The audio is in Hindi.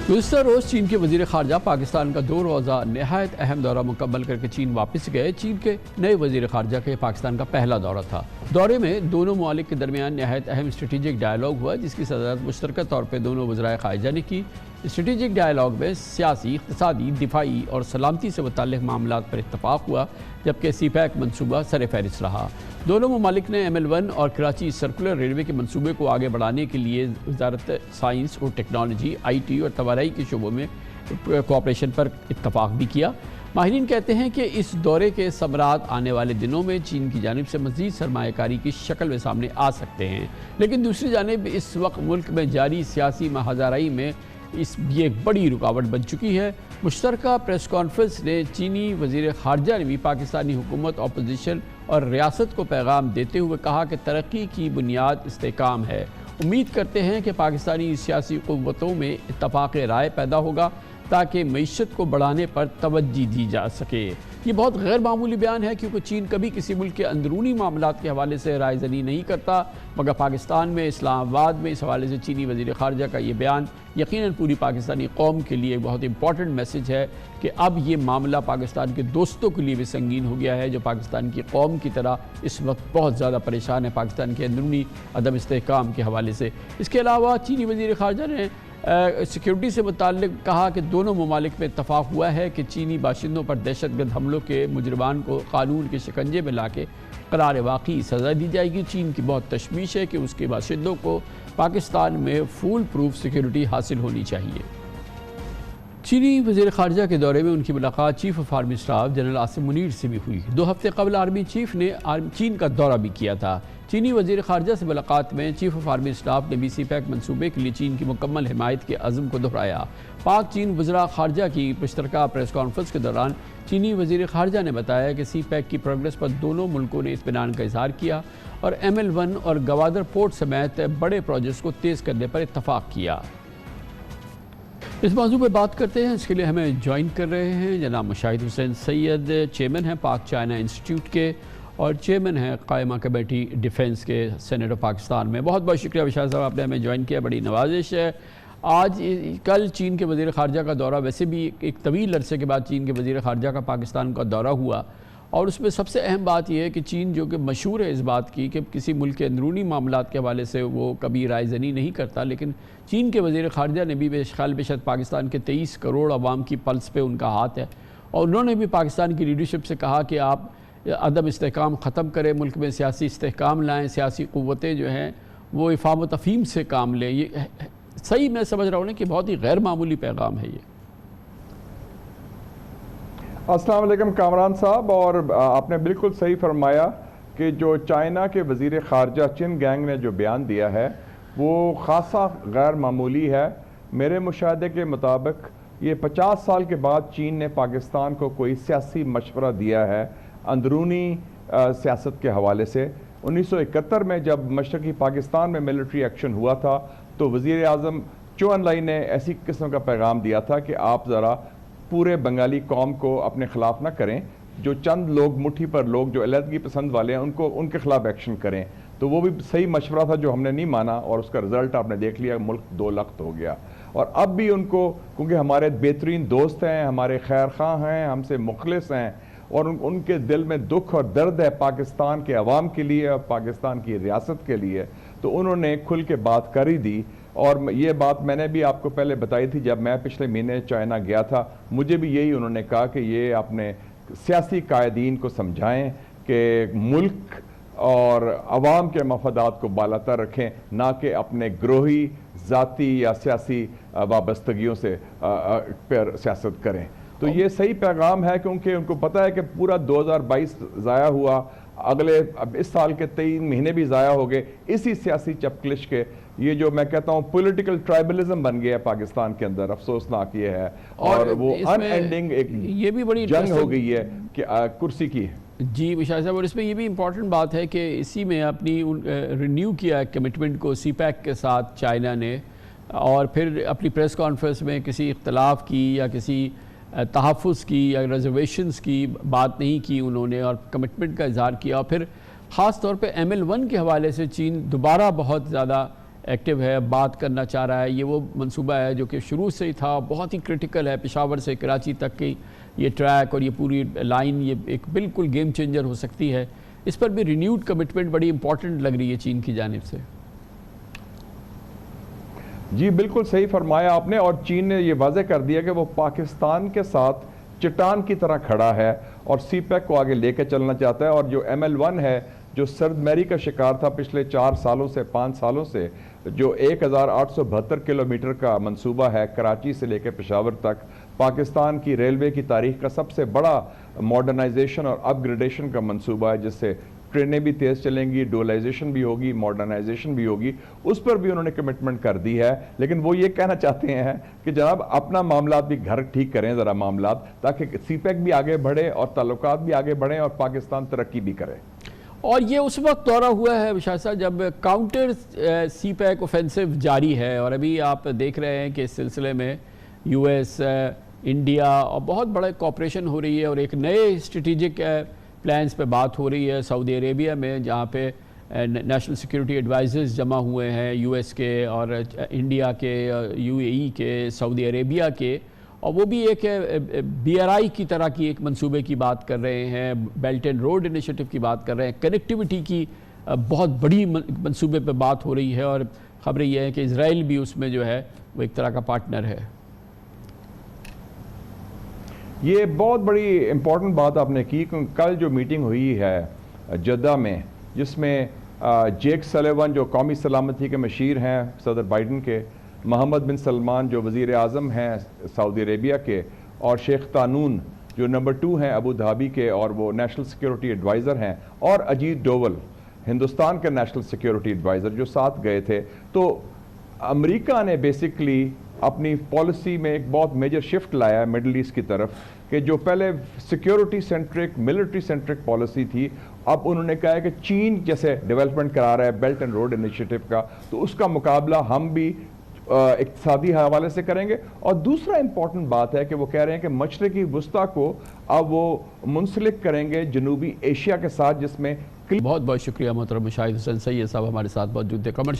गुज़िश्ता रोज़ चीन के वज़ीर ख़ारजा पाकिस्तान का 2 रोज़ा नहायत अहम दौरा मुकम्मल करके चीन वापस गए। चीन के नए वज़ीर ख़ारजा के पाकिस्तान का पहला दौरा था। दौरे में दोनों ममालिक के दरमियान नहायत अहम स्ट्रेटेजिक डायलॉग हुआ, जिसकी सदारत मुश्तरका तौर पर दोनों वज़राए ख़ारिजा ने की। स्ट्रेटेजिक डायलॉग में सियासी, इक़्तिसादी, दिफाई और सलामती से मुताल्लिक़ मामलात पर इत्तफ़ाक़ हुआ, जबकि CPEC मनसूबा सर फ़हरिस्त रहा। दोनों ममालिक ने ML1 और कराची सर्कुलर रेलवे के मनसूबे को आगे बढ़ाने के लिए वज़ारत साइंस और टेक्नोलॉजी, IT और तवानाई के शोबों में कोऑपरेशन पर इत्तफ़ाक़ भी किया। माहिरीन कहते हैं कि इस दौरे के समरात आने वाले दिनों में चीन की जानिब से मज़ीद सरमायाकारी की शक्ल में सामने आ सकते हैं, लेकिन दूसरी जानिब इस वक्त मुल्क में जारी सियासी महाज़ाराई में ये एक बड़ी रुकावट बन चुकी है। मुश्तरका प्रेस कॉन्फ्रेंस ने चीनी वज़ीर ख़ारजा ने भी पाकिस्तानी हुकूमत, अपोजिशन और रियासत को पैगाम देते हुए कहा कि तरक्की की बुनियाद इस्तेहकाम है। उम्मीद करते हैं कि पाकिस्तानी सियासी क़ुव्वतों में इत्तफ़ाक़ राय पैदा होगा ताकि मईशत को बढ़ाने पर तवज्जो दी जा सके। ये बहुत गैर मामूली बयान है, क्योंकि चीन कभी किसी मुल्क के अंदरूनी मामलात के हवाले से रायज़नी नहीं करता, मगर पाकिस्तान में, इस्लामाबाद में इस हवाले से चीनी वज़ीर ख़ारजा का ये बयान यकीनन पूरी पाकिस्तानी कौम के लिए बहुत इंपॉर्टेंट मैसेज है कि अब ये मामला पाकिस्तान के दोस्तों के लिए भी संगीन हो गया है, जो पाकिस्तान की कौम की तरह इस वक्त बहुत ज़्यादा परेशान है पाकिस्तान के अंदरूनी अदम इस्तेहकाम के हवाले से। इसके अलावा चीनी वज़ीर ख़ारजा ने सिक्योरिटी से मुताल्लिक़ कहा कि दोनों ममालिक में इत्तफ़ाक़ हुआ है कि चीनी बाशिंदों पर दहशतगर्द हमलों के मुजरिमान को कानून के शिकंजे में लाके करार वाक़ई सज़ा दी जाएगी। चीन की बहुत तशवीश है कि उसके बाशिंदों को पाकिस्तान में फूल प्रूफ सिक्योरिटी हासिल होनी चाहिए। चीनी वज़ीर ख़ारजा के दौरे में उनकी मुलाकात chief of army staff general Asim Munir से भी हुई। 2 हफ्ते कबल आर्मी चीफ़ ने चीन का दौरा भी किया था। चीनी वज़ीर ख़ारजा से मुलाकात में चीफ़ ऑफ आर्मी स्टाफ ने भी CPEC मनसूबे के लिए चीन की मुकम्मल हिमायत के अज़्म को दोहराया। पाक चीन वज़रा ख़ारजा की मुश्तरका प्रेस कॉन्फ्रेंस के दौरान चीनी वज़ीर ख़ारजा ने बताया कि CPEC की प्रोग्रेस पर दोनों मुल्कों ने इत्मीनान का इज़हार किया और ML1 और गवादर पोर्ट समेत बड़े प्रोजेक्ट्स को तेज़ करने पर इत्तफ़ाक़ किया। इस मौजू पर बात करते हैं, इसके लिए हमें ज्वाइन कर रहे हैं जनाब मुशाहिद हुसैन सैयद, चेयरमैन हैं पाक चाइना इंस्टीट्यूट के और चेयरमैन हैं कायमा कमेटी डिफेंस के सेनेट ऑफ पाकिस्तान में। बहुत बहुत शुक्रिया मुशाहिद साहब, आपने हमें ज्वाइन किया, बड़ी नवाजिश है। कल चीन के वज़ीर ख़ारजा का दौरा, वैसे भी एक तवील अरसे के बाद चीन के वज़ीर ख़ारजा का पाकिस्तान का दौरा हुआ, और उसमें सबसे अहम बात यह है कि चीन जो कि मशहूर है इस बात की कि किसी मुल्क के अंदरूनी मामलात के हवाले से वो कभी रायज़नी नहीं करता, लेकिन चीन के वज़ीर ख़ारजा ने भी बेशख्याल बेशक पाकिस्तान के 23 करोड़ आवाम की पल्स पे उनका हाथ है, और उन्होंने भी पाकिस्तान की लीडरशिप से कहा कि आप अदम इस्तेहकाम ख़त्म करें, मुल्क में सियासी इस्तेहकाम लाएँ, सियासी क़ुव्वतें जो हैं वो इफ़ाम व तफ़हीम से काम लें। ये सही मैं समझ रहा हूँ ना कि बहुत ही गैर मामूली पैगाम है ये। अस्सलाम वालेकुम कामरान साहब, और आपने बिल्कुल सही फरमाया कि जो चाइना के वज़ीर ख़ारजा चिन गैंग ने जो बयान दिया है वो ख़ासा गैर मामूली है। मेरे मुशाहदे के मुताबिक ये 50 साल के बाद चीन ने पाकिस्तान को कोई सियासी मशवरा दिया है अंदरूनी सियासत के हवाले से। 1971 में जब मशरक़ी पाकिस्तान में मिलिट्री एक्शन हुआ था तो वज़ीर आज़म चौ एन लाई ने ऐसी किस्म का पैगाम दिया था कि आप ज़रा पूरे बंगाली कौम को अपने ख़िलाफ़ ना करें, जो चंद लोग, मुट्ठी पर लोग जो अलहदगी पसंद वाले हैं उनको उनके ख़िलाफ़ एक्शन करें। तो वो भी सही मशवरा था जो हमने नहीं माना, और उसका रिज़ल्ट आपने देख लिया, मुल्क 2 लख्त हो गया। और अब भी उनको, क्योंकि हमारे बेहतरीन दोस्त हैं, हमारे खैर खां हैं, हमसे मुखलिस हैं, और उनके दिल में दुख और दर्द है पाकिस्तान के अवाम के लिए और पाकिस्तान की रियासत के लिए, तो उन्होंने खुल के बात कर ही दी। और ये बात मैंने भी आपको पहले बताई थी जब मैं पिछले महीने चाइना गया था, मुझे भी यही उन्होंने कहा कि ये अपने सियासी कायदीन को समझाएं कि मुल्क और अवाम के मफादात को बालातर रखें, ना कि अपने ग्रोही, ज़ाती या सियासी वाबस्तगियों से पर सियासत करें। तो ये सही पैगाम है, क्योंकि उनको पता है कि पूरा 2022 ज़ाया हुआ, अगले अब इस साल के 3 महीने भी ज़ाया हो गए इसी सियासी चपकलिश के। ये जो मैं कहता हूँ पॉलिटिकल ट्राइबलिज्म बन गया है पाकिस्तान के अंदर, अफसोसनाक ये है, और वो अनएंडिंग एक ये भी बड़ी जंग हो गई है कि कुर्सी की। जी मुशाहिद साहब, और इसमें ये भी इम्पॉर्टेंट बात है कि इसी में अपनी रिन्यू किया कमिटमेंट को CPEC के साथ चाइना ने, और फिर अपनी प्रेस कॉन्फ्रेंस में किसी इख्तलाफ की या किसी तहफ़्फ़ुज़ की या रिजर्वेशंस की बात नहीं की उन्होंने, और कमिटमेंट का इज़हार किया। और फिर ख़ास तौर पे ML1 के हवाले से चीन दोबारा बहुत ज़्यादा एक्टिव है, बात करना चाह रहा है। ये वो मंसूबा है जो कि शुरू से ही था, बहुत ही क्रिटिकल है। पेशावर से कराची तक की ये ट्रैक और ये पूरी लाइन ये एक बिल्कुल गेम चेंजर हो सकती है। इस पर भी रिन्यूड कमिटमेंट बड़ी इंपॉर्टेंट लग रही है चीन की जानिब से। जी बिल्कुल सही फरमाया आपने, और चीन ने ये वाज़ेह कर दिया कि वो पाकिस्तान के साथ चट्टान की तरह खड़ा है और सीपैक को आगे लेके चलना चाहता है। और जो ML1 है, जो सर्दमैरी का शिकार था पिछले 4 सालों से 5 सालों से, जो 1872 किलोमीटर का मंसूबा है कराची से लेकर पेशावर तक, पाकिस्तान की रेलवे की तारीख का सबसे बड़ा मॉडर्नाइजेशन और अपग्रेडेशन का मंसूबा है, जिससे ट्रेनें भी तेज़ चलेंगी, डुअलाइजेशन भी होगी, मॉडर्नाइजेशन भी होगी। उस पर भी उन्होंने कमिटमेंट कर दी है। लेकिन वो ये कहना चाहते हैं कि जनाब अपना मामला भी घर ठीक करें ज़रा मामला, ताकि सीपैक भी आगे बढ़े और ताल्लुकात भी आगे बढ़ें और पाकिस्तान तरक्की भी करे। और ये उस वक्त दौरा हुआ है विशाल साहब जब काउंटर सीपैक ऑफेंसिव जारी है, और अभी आप देख रहे हैं कि इस सिलसिले में US, इंडिया और बहुत बड़ा कॉपरेशन हो रही है, और एक नए स्ट्रेटिजिक प्लान्स पे बात हो रही है सऊदी अरेबिया में, जहाँ पे नेशनल सिक्योरिटी एडवाइजर्स जमा हुए हैं US के और इंडिया के, UAE के, सऊदी अरेबिया के, और वो भी एक BRI की तरह की एक मंसूबे की बात कर रहे हैं, बेल्ट एंड रोड इनिशिएटिव की बात कर रहे हैं, कनेक्टिविटी की बहुत बड़ी मंसूबे पे बात हो रही है। और खबरें ये है कि इजराइल भी उसमें जो है वो एक तरह का पार्टनर है। ये बहुत बड़ी इंपॉर्टेंट बात आपने की। कल जो मीटिंग हुई है जद्दा में, जिसमें जेक सलेवन जो कौमी सलामती के मशीर हैं सदर बाइडन के, मोहम्मद बिन सलमान जो वज़ीर आज़म हैं सऊदी अरेबिया के, और शेख तानून जो नंबर 2 हैं अबू धाबी के और वो नेशनल सिक्योरिटी एडवाइज़र हैं, और अजीत डोवल हिंदुस्तान के नेशनल सिक्योरिटी एडवाइज़र जो साथ गए थे। तो अमेरिका ने बेसिकली अपनी पॉलिसी में एक बहुत मेजर शिफ्ट लाया है मिडल ईस्ट की तरफ, कि जो पहले security centric military centric policy थी, अब उन्होंने कहा है कि चीन जैसे डेवलपमेंट करा रहा है बेल्ट एंड रोड इनिशिएटिव का, तो उसका मुकाबला हम भी इक़्तिसादी हवाले से करेंगे। और दूसरा इंपॉर्टेंट बात है कि वो कह रहे हैं कि मशरिकी वुस्ता को अब वो मुंसलिक करेंगे जनूबी एशिया के साथ, जिसमें बहुत बहुत शुक्रिया मोहतरम शाहिद हुसैन सैयद साहब हमारे साथ मौजूद थे।